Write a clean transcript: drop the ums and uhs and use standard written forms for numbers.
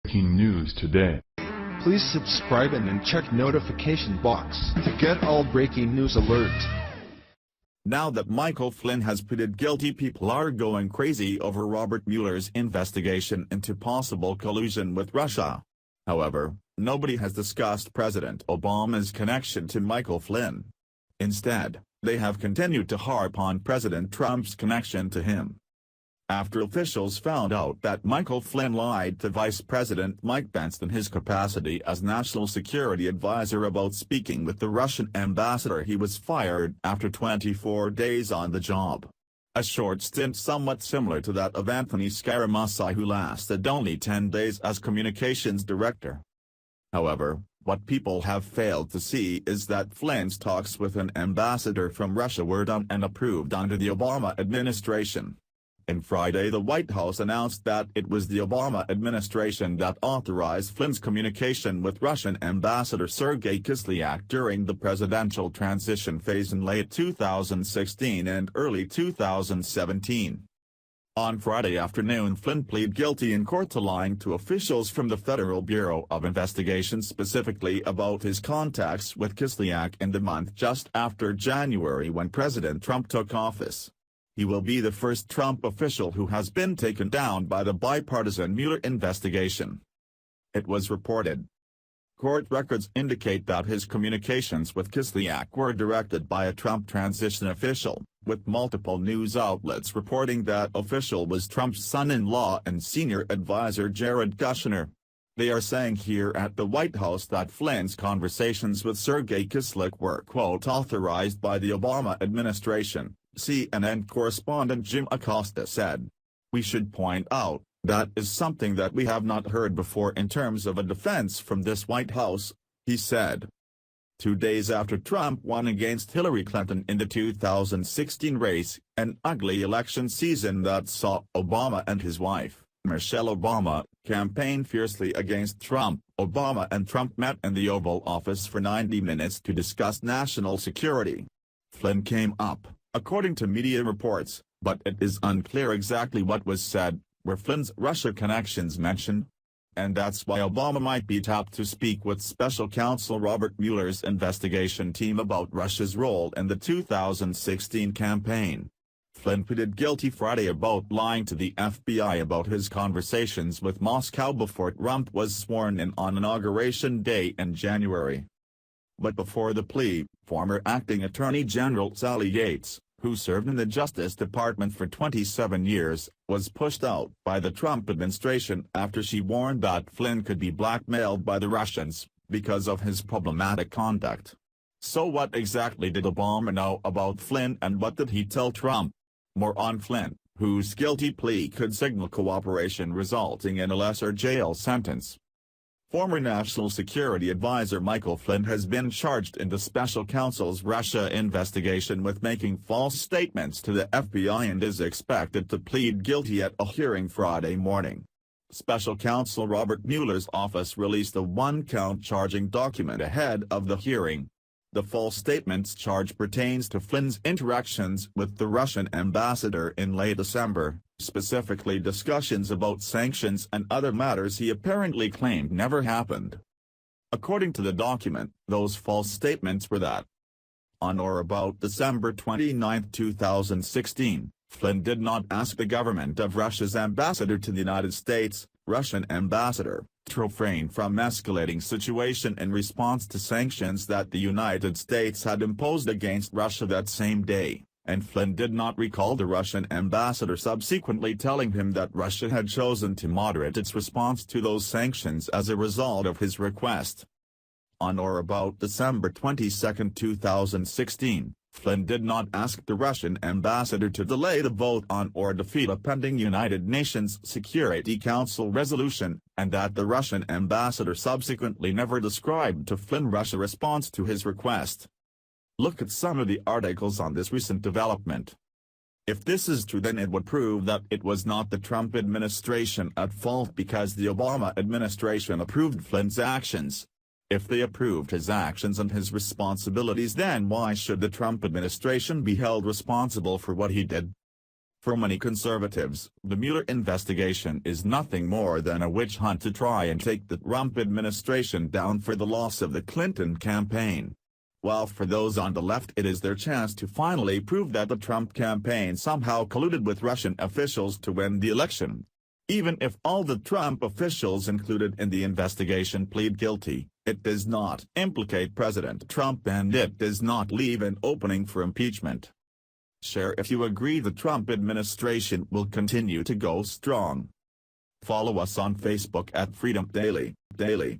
Breaking news today. Please subscribe and then check notification box to get all breaking news alerts. Now that Michael Flynn has pleaded guilty, people are going crazy over Robert Mueller's investigation into possible collusion with Russia. However, nobody has discussed President Obama's connection to Michael Flynn. Instead, they have continued to harp on President Trump's connection to him. After officials found out that Michael Flynn lied to Vice President Mike Pence in his capacity as National Security Advisor about speaking with the Russian ambassador, he was fired after 24 days on the job. A short stint somewhat similar to that of Anthony Scaramucci, who lasted only 10 days as communications director. However, what people have failed to see is that Flynn's talks with an ambassador from Russia were done and approved under the Obama administration. On Friday, the White House announced that it was the Obama administration that authorized Flynn's communication with Russian Ambassador Sergei Kislyak during the presidential transition phase in late 2016 and early 2017. On Friday afternoon, Flynn pleaded guilty in court to lying to officials from the Federal Bureau of Investigation, specifically about his contacts with Kislyak in the month just after January when President Trump took office. He will be the first Trump official who has been taken down by the bipartisan Mueller investigation. It was reported. Court records indicate that his communications with Kislyak were directed by a Trump transition official, with multiple news outlets reporting that official was Trump's son-in-law and senior advisor Jared Kushner. They are saying here at the White House that Flynn's conversations with Sergei Kislyak were, quote, authorized by the Obama administration. CNN correspondent Jim Acosta said. We should point out, that is something that we have not heard before in terms of a defense from this White House, he said. 2 days after Trump won against Hillary Clinton in the 2016 race, an ugly election season that saw Obama and his wife, Michelle Obama, campaign fiercely against Trump, Obama and Trump met in the Oval Office for 90 minutes to discuss national security. Flynn came up, according to media reports, but it is unclear exactly what was said. Were Flynn's Russia connections mentioned? And that's why Obama might be tapped to speak with Special Counsel Robert Mueller's investigation team about Russia's role in the 2016 campaign. Flynn pleaded guilty Friday about lying to the FBI about his conversations with Moscow before Trump was sworn in on Inauguration Day in January. But before the plea, former acting Attorney General Sally Yates, who served in the Justice Department for 27 years, was pushed out by the Trump administration after she warned that Flynn could be blackmailed by the Russians, because of his problematic conduct. So what exactly did Obama know about Flynn and what did he tell Trump? More on Flynn, whose guilty plea could signal cooperation resulting in a lesser jail sentence. Former National Security Advisor Michael Flynn has been charged in the special counsel's Russia investigation with making false statements to the FBI and is expected to plead guilty at a hearing Friday morning. Special counsel Robert Mueller's office released a one-count charging document ahead of the hearing. The false statements charge pertains to Flynn's interactions with the Russian ambassador in late December, specifically discussions about sanctions and other matters he apparently claimed never happened. According to the document, those false statements were that on or about December 29, 2016, Flynn did not ask the government of Russia's ambassador to the United States, Russian ambassador, to refrain from escalating situation in response to sanctions that the United States had imposed against Russia that same day, and Flynn did not recall the Russian ambassador subsequently telling him that Russia had chosen to moderate its response to those sanctions as a result of his request. On or about December 22, 2016, Flynn did not ask the Russian ambassador to delay the vote on or defeat a pending United Nations Security Council resolution, and that the Russian ambassador subsequently never described to Flynn Russia's response to his request. Look at some of the articles on this recent development. If this is true, then it would prove that it was not the Trump administration at fault because the Obama administration approved Flynn's actions. If they approved his actions and his responsibilities, then why should the Trump administration be held responsible for what he did? For many conservatives, the Mueller investigation is nothing more than a witch hunt to try and take the Trump administration down for the loss of the Clinton campaign. While for those on the left it is their chance to finally prove that the Trump campaign somehow colluded with Russian officials to win the election. Even if all the Trump officials included in the investigation plead guilty, it does not implicate President Trump and it does not leave an opening for impeachment. Share if you agree the Trump administration will continue to go strong. Follow us on Facebook at Freedom Daily.